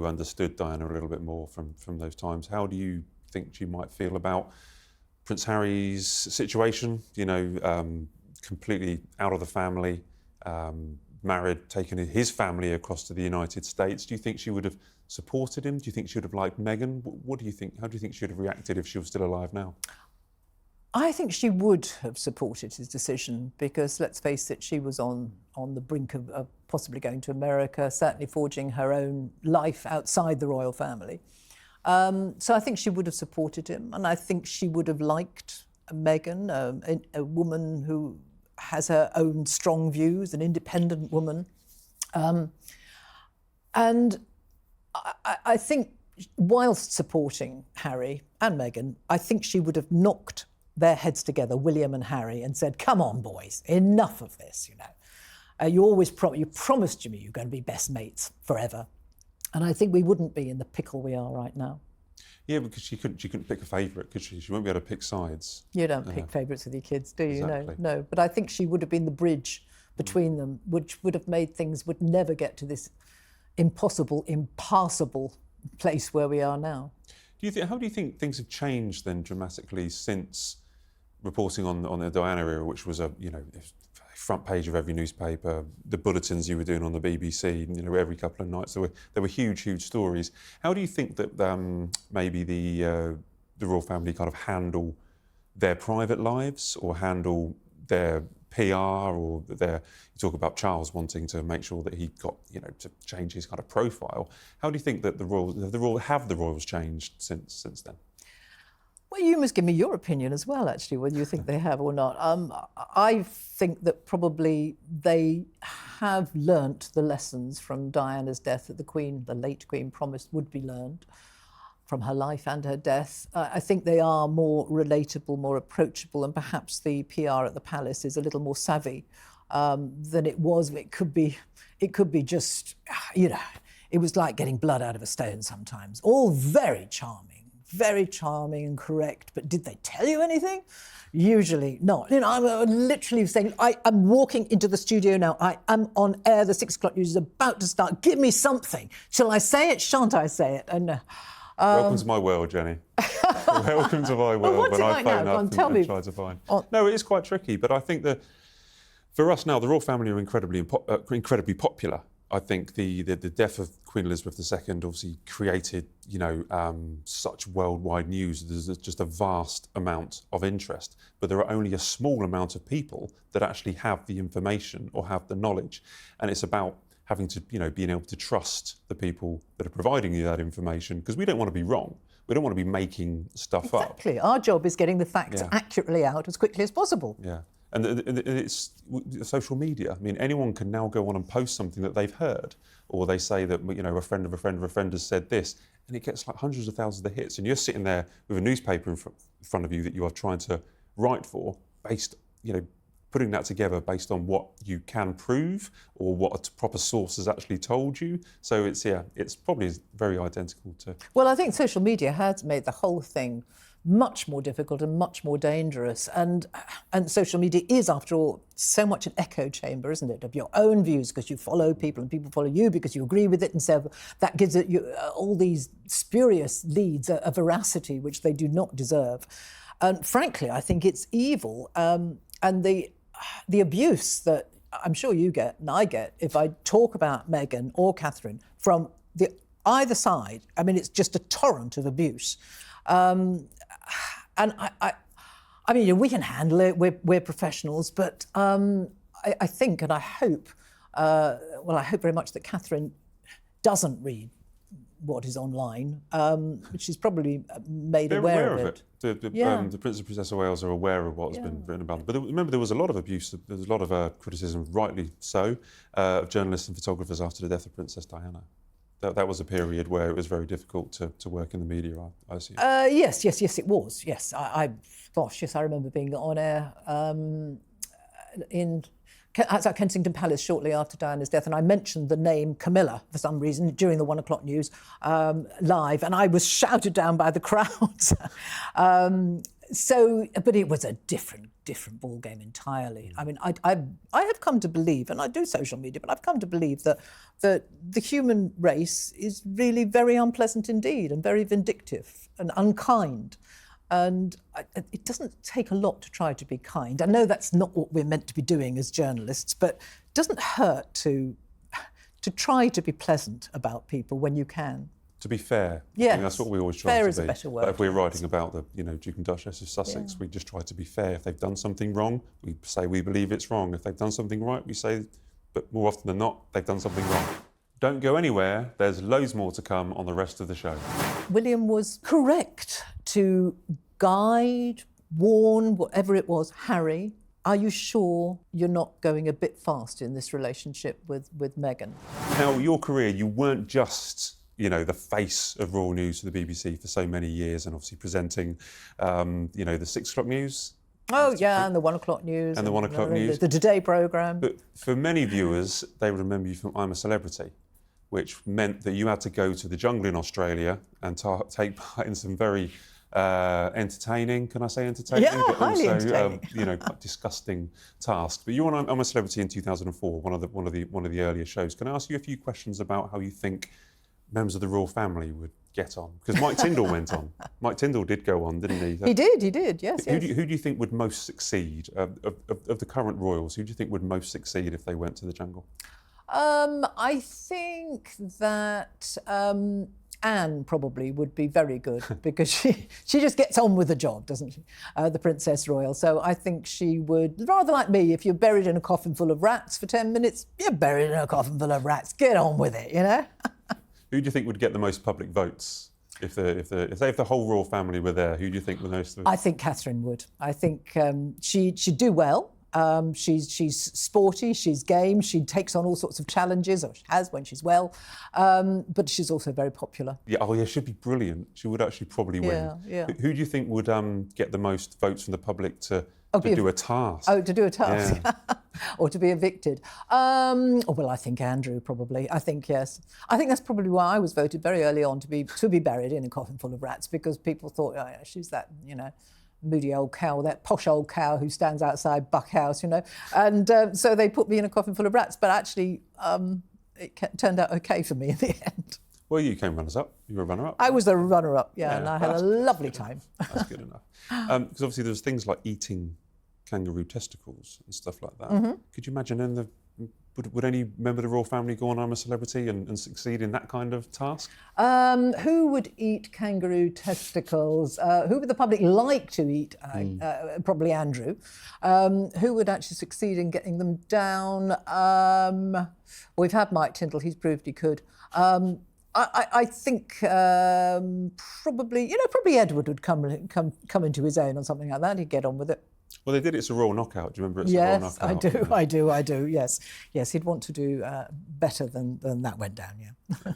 you understood Diana a little bit more from those times. How do you think she might feel about Prince Harry's situation? You know, completely out of the family, married, taken his family across to the United States. Do you think she would have supported him? Do you think she would have liked Meghan? What do you think? How do you think she would have reacted if she was still alive now? I think she would have supported his decision because, let's face it, she was on the brink of possibly going to America, certainly forging her own life outside the royal family. So I think she would have supported him, and I think she would have liked Meghan, a woman who has her own strong views, an independent woman. And I think whilst supporting Harry and Meghan, I think she would have knocked their heads together, William and Harry, and said, come on, boys, enough of this, you know. You promised me you're going to be best mates forever. And I think we wouldn't be in the pickle we are right now. Yeah, because she couldn't pick a favourite, could she? She won't be able to pick sides. You don't pick favourites with your kids, do you? Exactly. No. But I think she would have been the bridge between them, which would have made things would never get to this impossible, impassable place where we are now. How do you think things have changed then dramatically since reporting on the Diana era, which was a front page of every newspaper, the bulletins you were doing on the BBC, every couple of nights there were huge stories. How do you think that maybe the royal family kind of handle their private lives or handle their PR or you talk about Charles wanting to make sure that he got to change his kind of profile. How do you think that the royals changed since then? Well, you must give me your opinion as well, actually, whether you think they have or not. I think that probably they have learnt the lessons from Diana's death that the late Queen, promised would be learned from her life and her death. I think they are more relatable, more approachable, and perhaps the PR at the palace is a little more savvy than it was. It could be just, it was like getting blood out of a stone sometimes. All very charming and correct, but did they tell you anything? Usually not. I'm literally saying, I'm walking into the studio now, I am on air, the 6 o'clock news is about to start, give me something. Shall I say it, shan't I say it? And welcome to my world, Jenny. Welcome to my world. Well, what's when it I like phone now? up Tell and me. try to find. No, it is quite tricky, but I think that for us now, the royal family are incredibly popular. I think the death of Queen Elizabeth II obviously created, such worldwide news. There's just a vast amount of interest, but there are only a small amount of people that actually have the information or have the knowledge, and it's about having to, being able to trust the people that are providing you that information, because we don't want to be wrong. We don't want to be making stuff up. Exactly. Our job is getting the facts accurately out as quickly as possible. Yeah. And it's social media. I mean, anyone can now go on and post something that they've heard, or they say that, a friend of a friend of a friend has said this, and it gets like hundreds of thousands of hits, and you're sitting there with a newspaper in front of you that you are trying to write for, based, putting that together based on what you can prove or what a proper source has actually told you. So it's probably very identical to... Well, I think social media has made the whole thing much more difficult and much more dangerous. And social media is, after all, so much an echo chamber, isn't it, of your own views, because you follow people and people follow you because you agree with it. And so that gives it all these spurious leads, a veracity which they do not deserve. And frankly, I think it's evil. And the abuse that I'm sure you get and I get if I talk about Meghan or Catherine from either side, I mean, it's just a torrent of abuse. And I mean, we can handle it. We're professionals, but I think and I hope, I hope very much that Catherine doesn't read what is online, which she's probably made aware of it. The Prince and Princess of Wales are aware of what's been written about them. But remember, there was a lot of abuse. There was a lot of criticism, rightly so, of journalists and photographers after the death of Princess Diana. That was a period where it was very difficult to work in the media, I assume. Yes, it was. Yes, I remember being on air at Kensington Palace shortly after Diana's death, and I mentioned the name Camilla for some reason during the 1 o'clock news live, and I was shouted down by the crowds. So, but it was a different ball game entirely. I mean, I have come to believe, and I do social media, but I've come to believe that the human race is really very unpleasant indeed, and very vindictive and unkind. And it doesn't take a lot to try to be kind. I know that's not what we're meant to be doing as journalists, but it doesn't hurt to try to be pleasant about people when you can. To be fair, yes. I think that's what we always try fair to is be. a better word. But if we're writing about the Duke and Duchess of Sussex, we just try to be fair. If they've done something wrong, we say we believe it's wrong. If they've done something right, we say, but more often than not, they've done something wrong. Don't go anywhere. There's loads more to come on the rest of the show. William was correct to guide, warn, whatever it was, Harry. Are you sure you're not going a bit fast in this relationship with Meghan? Now, your career, you weren't just, the face of royal news for the BBC for so many years, and obviously presenting, the 6 o'clock news. Oh, yeah, and the 1 o'clock news. And the 1 o'clock news. The Today programme. But for many viewers, they would remember you from I'm a Celebrity, which meant that you had to go to the jungle in Australia and take part in some very entertaining, can I say entertaining? Yeah, but highly also, entertaining. quite disgusting tasks. But you were on I'm a Celebrity in 2004, one of the earlier shows. Can I ask you a few questions about how you think members of the royal family would get on? Because Mike Tyndall went on. Mike Tyndall did go on, didn't he? He did, yes. Who do you think would most succeed of the current royals? Who do you think would most succeed if they went to the jungle? I think that Anne probably would be very good because she just gets on with the job, doesn't she? The Princess Royal. So I think she would, rather like me, if you're buried in a coffin full of rats for 10 minutes, you're buried in a coffin full of rats. Get on with it, Who do you think would get the most public votes if the whole royal family were there? Who do you think would most? I think Catherine would. I think she'd do well. She's sporty, she's game, she takes on all sorts of challenges, or she has when she's well, but she's also very popular. Yeah, she'd be brilliant. She would actually probably win. Yeah. Who do you think would get the most votes from the public to do a task? Oh, to do a task? Yeah. Or to be evicted? Well, I think Andrew probably. I think, yes. I think that's probably why I was voted very early on to be buried in a coffin full of rats, because people thought, oh, yeah, she's that, moody old cow, that posh old cow who stands outside Buck House, And so they put me in a coffin full of rats, but actually it turned out okay for me in the end. Well, you came runners-up. You were a runner-up. I was the runner-up, and I had a lovely time. That's good enough. Because obviously there's things like eating kangaroo testicles and stuff like that. Mm-hmm. Could you imagine would any member of the royal family go on I'm a Celebrity and succeed in that kind of task? Who would eat kangaroo testicles? Who would the public like to eat? Probably Andrew. Who would actually succeed in getting them down? We've had Mike Tyndall. He's proved he could. I think probably Edward would come into his own on something like that. He'd get on with it. Well, they did It's a Royal Knockout. Do you remember It's a Royal Knockout? Yes, I do, yes. Yes, he'd want to do better than that went down, yeah.